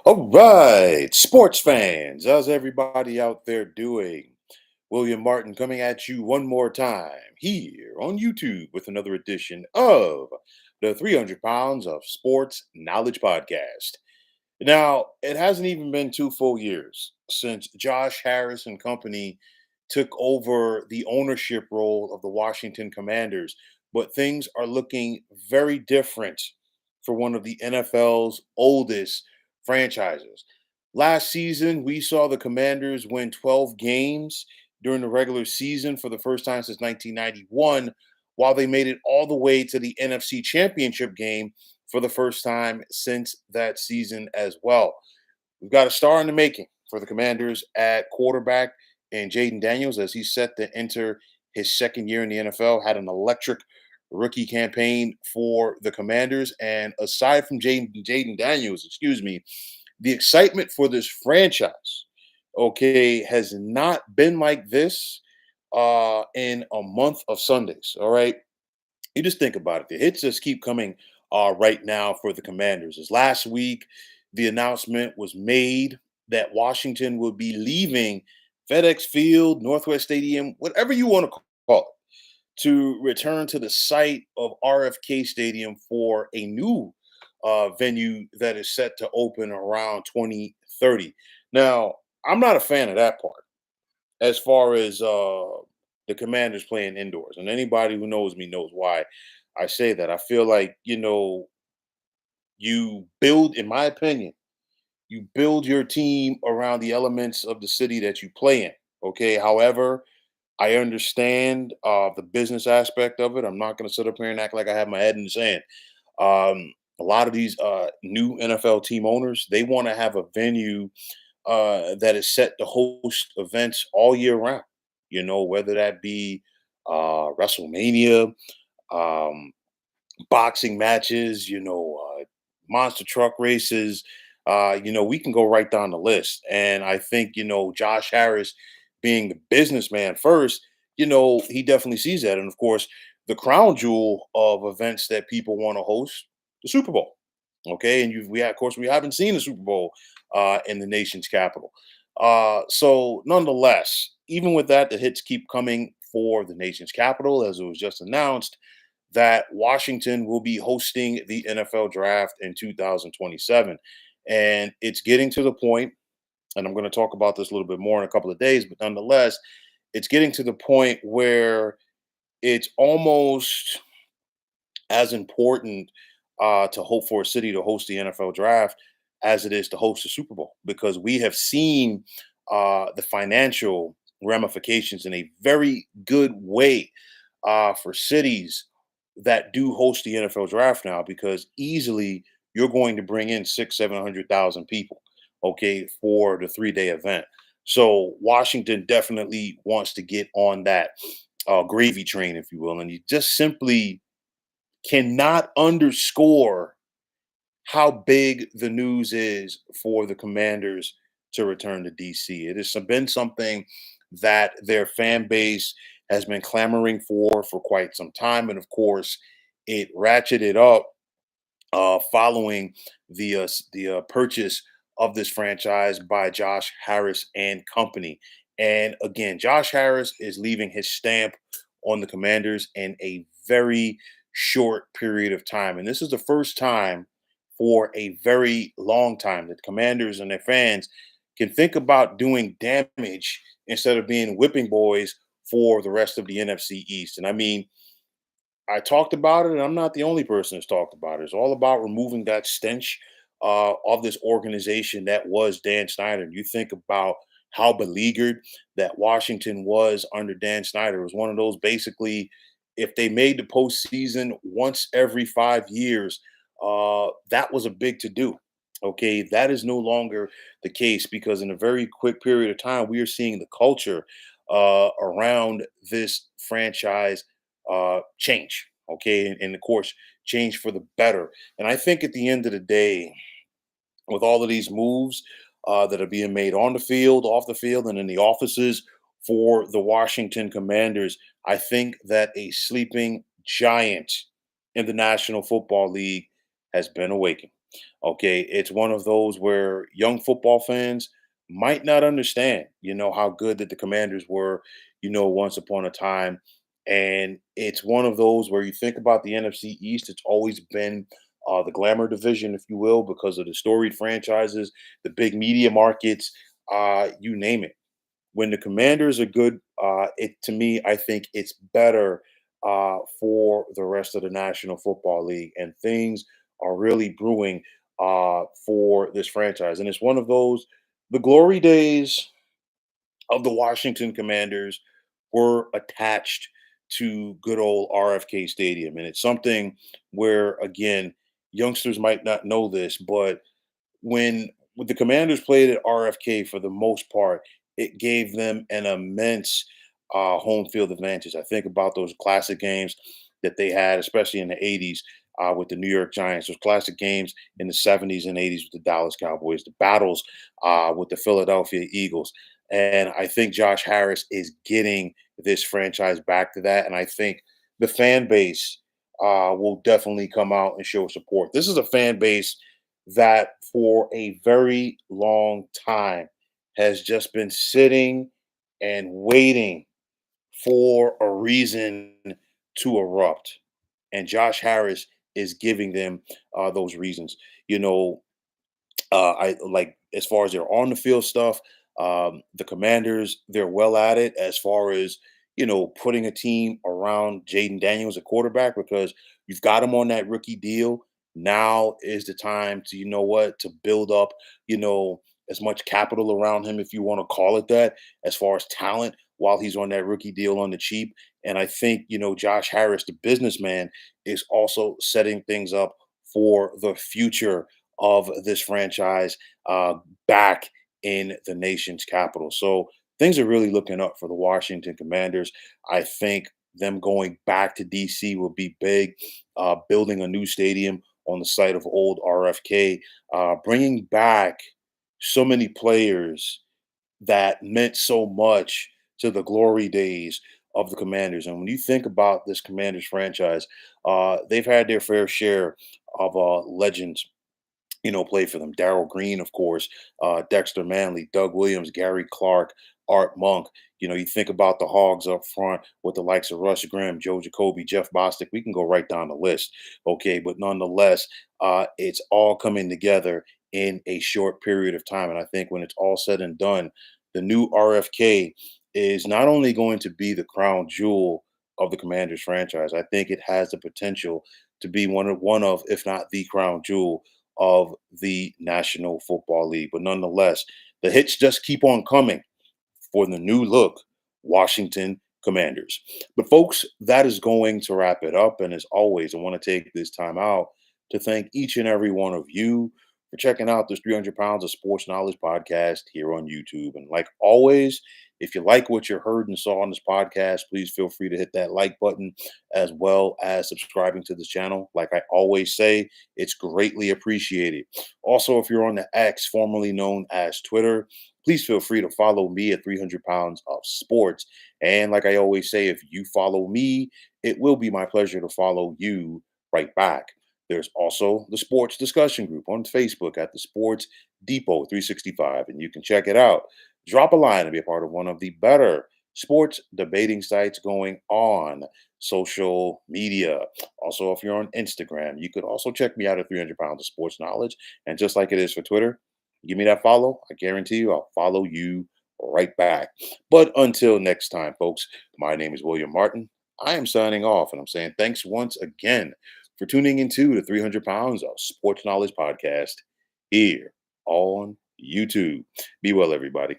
All right, sports fans, how's everybody out there doing? William Martin coming at you one more time here on YouTube with another edition of the 300 Pounds of Sports Knowledge Podcast. Now, it hasn't even been 2 full years since Josh Harris and company took over the ownership role of the Washington Commanders, but things are looking very different for one of the NFL's oldest franchises. Last season, we saw the Commanders win 12 games during the regular season for the first time since 1991, while they made it all the way to the NFC Championship game for the first time since that season as well. We've got a star in the making for the Commanders at quarterback and Jaden Daniels as he's set to enter his second year in the NFL. Had an electric rookie campaign for the Commanders. And aside from Jaden Daniels, the excitement for this franchise, okay, has not been like this in a month of Sundays. All right. You just think about it. The hits just keep coming right now for the Commanders. As last week, the announcement was made that Washington will be leaving FedEx Field, Northwest Stadium, whatever you want to call it, to return to the site of RFK Stadium for a new venue that is set to open around 2030. Now, I'm not a fan of that part as far as the Commanders playing indoors. And anybody who knows me knows why I say that. I feel like, you build, in my opinion, you build your team around the elements of the city that you play in. Okay. However, I understand the business aspect of it. I'm not going to sit up here and act like I have my head in the sand. A lot of these new NFL team owners, they want to have a venue that is set to host events all year round. Whether that be WrestleMania, um, boxing matches, monster truck races. We can go right down the list. And I think, Josh Harris being the businessman first, he definitely sees that. And of course, the crown jewel of events that people want to host, the Super Bowl. Okay. And of course, we haven't seen the Super Bowl in the nation's capital. So nonetheless, even with that, the hits keep coming for the nation's capital, as it was just announced that Washington will be hosting the NFL draft in 2027. And it's getting to the point, and I'm going to talk about this a little bit more in a couple of days, but nonetheless, it's getting to the point where it's almost as important to hope for a city to host the NFL draft as it is to host the Super Bowl, because we have seen the financial ramifications in a very good way for cities that do host the NFL draft now, because easily you're going to bring in 700,000 people, okay, for the 3 day event. So Washington definitely wants to get on that gravy train, if you will, and you just simply cannot underscore how big the news is for the Commanders to return to DC. It has been something that their fan base has been clamoring for quite some time, and of course, it ratcheted up following the purchase of this franchise by Josh Harris and company. And again, Josh Harris is leaving his stamp on the Commanders in a very short period of time. And this is the first time for a very long time that Commanders and their fans can think about doing damage instead of being whipping boys for the rest of the NFC East. And I mean, I talked about it, and I'm not the only person that's talked about it. It's all about removing that stench of this organization that was Dan Snyder. You think about how beleaguered that Washington was under Dan Snyder. It was one of those, basically, if they made the postseason once every 5 years, that was a big to do. Okay, that is no longer the case, because in a very quick period of time, we are seeing the culture around this franchise change. Okay, and of course, change for the better. And I think at the end of the day, with all of these moves that are being made on the field, off the field, and in the offices for the Washington Commanders, I think that a sleeping giant in the National Football League has been awakened. Okay, it's one of those where young football fans might not understand, how good that the Commanders were, once upon a time. And it's one of those where you think about the NFC East, it's always been the glamour division, if you will, because of the storied franchises, the big media markets, you name it. When the Commanders are good, it to me, I think it's better for the rest of the National Football League, and things are really brewing for this franchise. And it's one of those the glory days of the Washington Commanders were attached to good old RFK Stadium, and it's something where again youngsters might not know this, but when the Commanders played at RFK for the most part, it gave them an immense home field advantage. I think about those classic games that they had, especially in the '80s with the New York Giants. Those classic games in the '70s and '80s with the Dallas Cowboys, the battles with the Philadelphia Eagles, and I think Josh Harris is getting this franchise back to that. And I think the fan base will definitely come out and show support. This is a fan base that for a very long time has just been sitting and waiting for a reason to erupt. And Josh Harris is giving them those reasons. You know, I like as far as their on the field stuff. The Commanders, they're well at it as far as putting a team around Jaden Daniels, a quarterback, because you've got him on that rookie deal. Now is the time to to build up you know as much capital around him, if you want to call it that, as far as talent, while he's on that rookie deal on the cheap. And I think Josh Harris, the businessman, is also setting things up for the future of this franchise back in the nation's capital. So things are really looking up for the Washington Commanders. I think them going back to DC will be big. Building a new stadium on the site of old RFK, bringing back so many players that meant so much to the glory days of the Commanders. And when you think about this Commanders franchise, they've had their fair share of legends play for them. Darrell Green, of course, Dexter Manley, Doug Williams, Gary Clark, Art Monk. You think about the Hogs up front with the likes of Russ Grimm, Joe Jacoby, Jeff Bostic. We can go right down the list. Okay, but nonetheless, it's all coming together in a short period of time. And I think when it's all said and done, the new RFK is not only going to be the crown jewel of the Commanders franchise. I think it has the potential to be one of, if not the crown jewel of the National Football League. But nonetheless, the hits just keep on coming for the new look Washington Commanders. But folks, that is going to wrap it up. And as always, I want to take this time out to thank each and every one of you for checking out this 300 Pounds of Sports Knowledge podcast here on YouTube. And like always, if you like what you heard and saw on this podcast, please feel free to hit that like button as well as subscribing to this channel. Like I always say, it's greatly appreciated. Also, if you're on the X, formerly known as Twitter, please feel free to follow me at 300 Pounds of Sports. And like I always say, if you follow me, it will be my pleasure to follow you right back. There's also the sports discussion group on Facebook at the Sports Depot 365, and you can check it out. Drop a line and be a part of one of the better sports debating sites going on social media. Also, if you're on Instagram, you could also check me out at 300 Pounds of Sports Knowledge. And just like it is for Twitter, give me that follow. I guarantee you I'll follow you right back. But until next time, folks, my name is William Martin. I am signing off, and I'm saying thanks once again for tuning into the 300 Pounds of Sports Knowledge podcast here on YouTube. Be well, everybody.